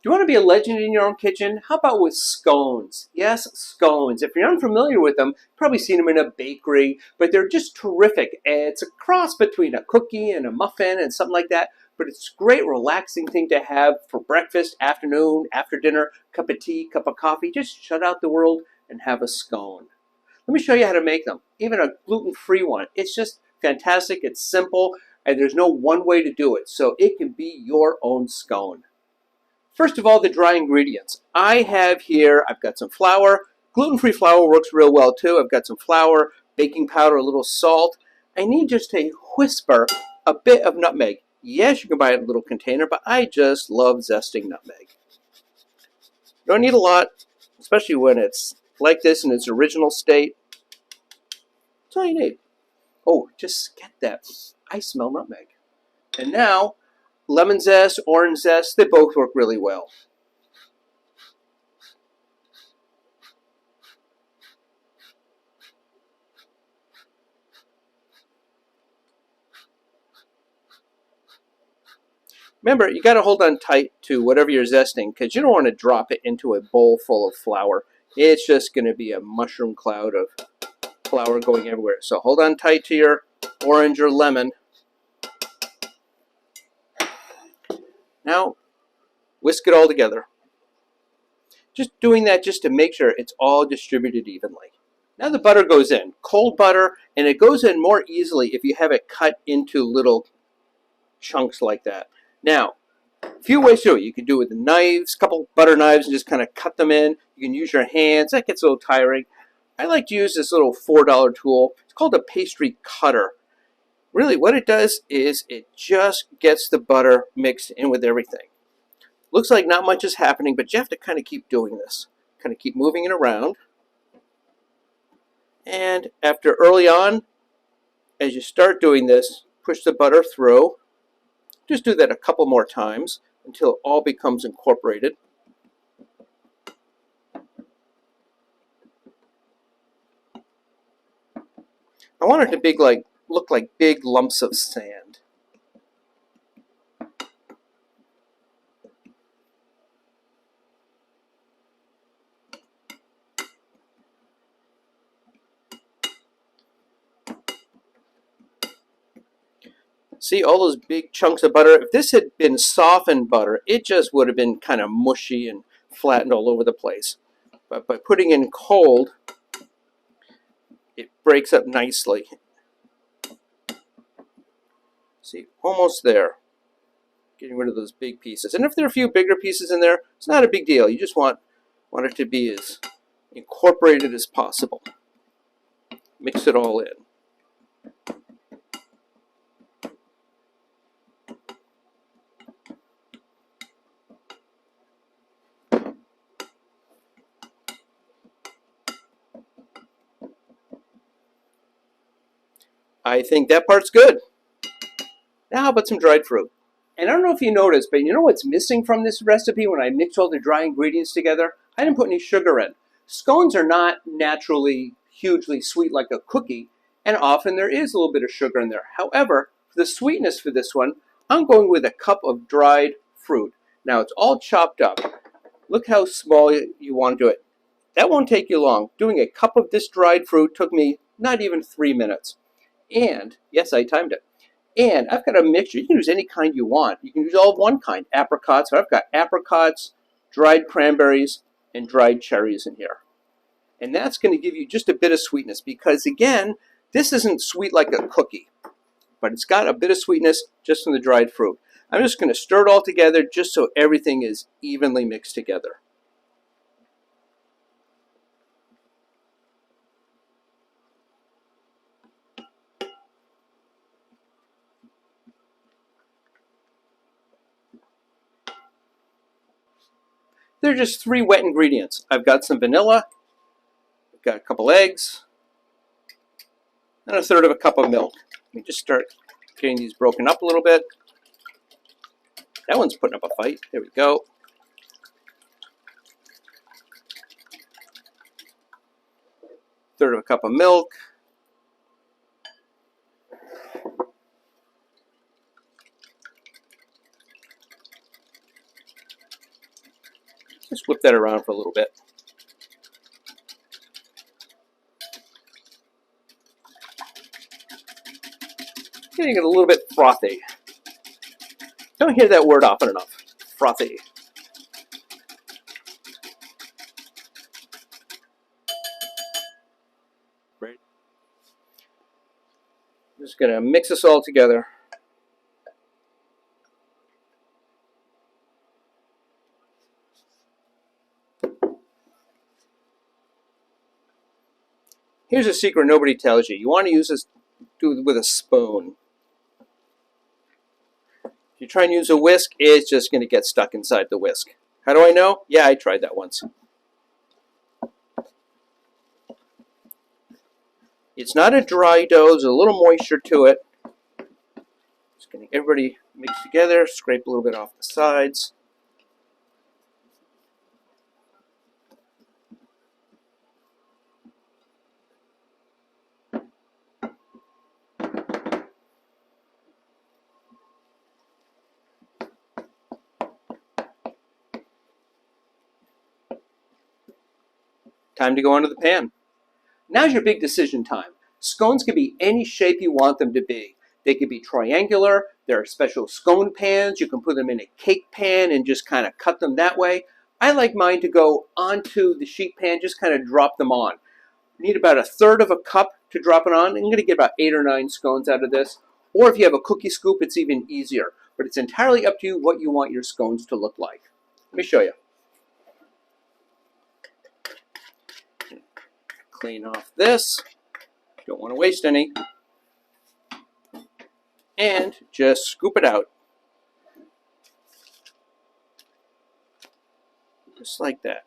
Do you want to be a legend in your own kitchen? How about with scones? Yes, scones. If you're unfamiliar with them, you've probably seen them in a bakery, but they're just terrific. It's a cross between a cookie and a muffin and something like that, but it's a great relaxing thing to have for breakfast, afternoon, after dinner, cup of tea, cup of coffee. Just shut out the world and have a scone. Let me show you how to make them, even a gluten-free one. It's just fantastic, it's simple, and there's no one way to do it, so it can be your own scone. First of all, the dry ingredients. I have here, I've got some flour. Gluten-free flour works real well too. I've got some flour, baking powder, a little salt. I need just a whisper, a bit of nutmeg. Yes, you can buy it in a little container, but I just love zesting nutmeg. You don't need a lot, especially when it's like this in its original state. That's all you need. Oh, just get that. I smell nutmeg. And now, lemon zest, orange zest, they both work really well. Remember, you got to hold on tight to whatever you're zesting because you don't want to drop it into a bowl full of flour. It's just going to be a mushroom cloud of flour going everywhere. So hold on tight to your orange or lemon. Now, whisk it all together. Just doing that just to make sure it's all distributed evenly. Now the butter goes in, cold butter, and it goes in more easily if you have it cut into little chunks like that. Now, a few ways to do it. You can do it with knives, a couple butter knives, and just kind of cut them in. You can use your hands. That gets a little tiring. I like to use this little $4 tool. It's called a pastry cutter. Really, what it does is it just gets the butter mixed in with everything. Looks like not much is happening, but you have to kind of keep doing this. Kind of keep moving it around. And after early on, as you start doing this, push the butter through. Just do that a couple more times until it all becomes incorporated. I want it to look like big lumps of sand. See all those big chunks of butter? If this had been softened butter, it just would have been kind of mushy and flattened all over the place. But by putting in cold, it breaks up nicely. See, almost there. Getting rid of those big pieces. And if there are a few bigger pieces in there, it's not a big deal. You just want it to be as incorporated as possible. Mix it all in. I think that part's good. Now how about some dried fruit? And I don't know if you noticed, but you know what's missing from this recipe when I mix all the dry ingredients together? I didn't put any sugar in. Scones are not naturally hugely sweet like a cookie, and often there is a little bit of sugar in there. However, for the sweetness for this one, I'm going with a cup of dried fruit. Now it's all chopped up. Look how small you want to do it. That won't take you long. Doing a cup of this dried fruit took me not even 3 minutes. And, yes, I timed it. And I've got a mixture. You can use any kind you want. You can use all of one kind, apricots. So I've got apricots, dried cranberries, and dried cherries in here. And that's going to give you just a bit of sweetness because, again, this isn't sweet like a cookie, but it's got a bit of sweetness just from the dried fruit. I'm just going to stir it all together just so everything is evenly mixed together. They're just 3 wet ingredients. I've got some vanilla, I've got a couple eggs, and a third of a cup of milk. Let me just start getting these broken up a little bit. That one's putting up a fight. There we go. Third of a cup of milk. Just whip that around for a little bit. Getting it a little bit frothy. Don't hear that word often enough. Frothy. Right. Just gonna mix this all together. Here's a secret nobody tells you. You want to use this, do it with a spoon. If you try and use a whisk, it's just going to get stuck inside the whisk. How do I know? Yeah, I tried that once. It's not a dry dough. There's a little moisture to it. Just getting everybody mixed together. Scrape a little bit off the sides. Time to go into the pan. Now's your big decision time. Scones can be any shape you want them to be. They could be triangular. There are special scone pans. You can put them in a cake pan and just kind of cut them that way. I like mine to go onto the sheet pan, just kind of drop them on. You need about 1/3 of a cup to drop it on. I'm going to get about 8 or 9 scones out of this. Or if you have a cookie scoop, it's even easier. But it's entirely up to you what you want your scones to look like. Let me show you. Clean off this. Don't want to waste any. And just scoop it out. Just like that.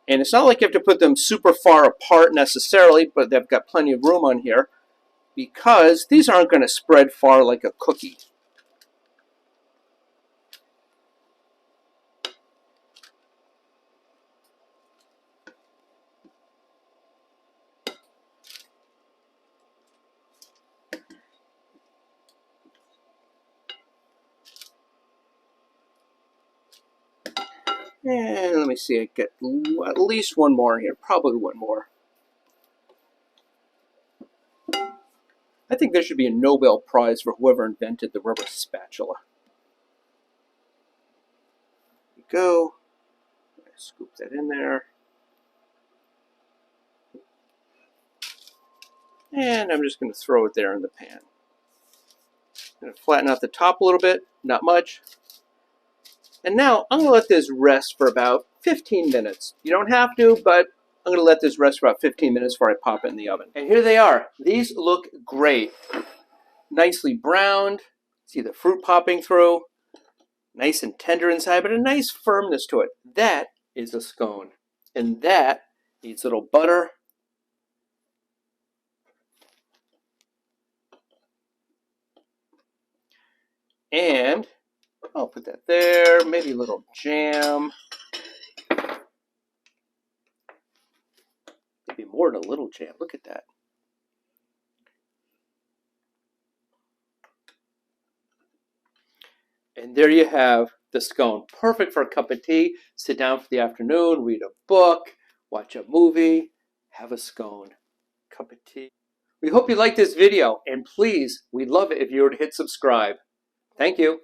And it's not like you have to put them super far apart necessarily, but they've got plenty of room on here because these aren't going to spread far like a cookie. And let me see, I get at least one more here, probably one more. I think there should be a Nobel Prize for whoever invented the rubber spatula. There we go. Scoop that in there. And I'm just going to throw it there in the pan. I'm going to flatten out the top a little bit, not much. And now I'm going to let this rest for about 15 minutes. You don't have to, but I'm going to let this rest for about 15 minutes before I pop it in the oven. And here they are. These look great. Nicely browned. See the fruit popping through. Nice and tender inside, but a nice firmness to it. That is a scone. And that needs a little butter. And I'll put that there. Maybe a little jam. Maybe more than a little jam. Look at that. And there you have the scone. Perfect for a cup of tea. Sit down for the afternoon, read a book, watch a movie, have a scone. Cup of tea. We hope you liked this video, and please, we'd love it if you were to hit subscribe. Thank you.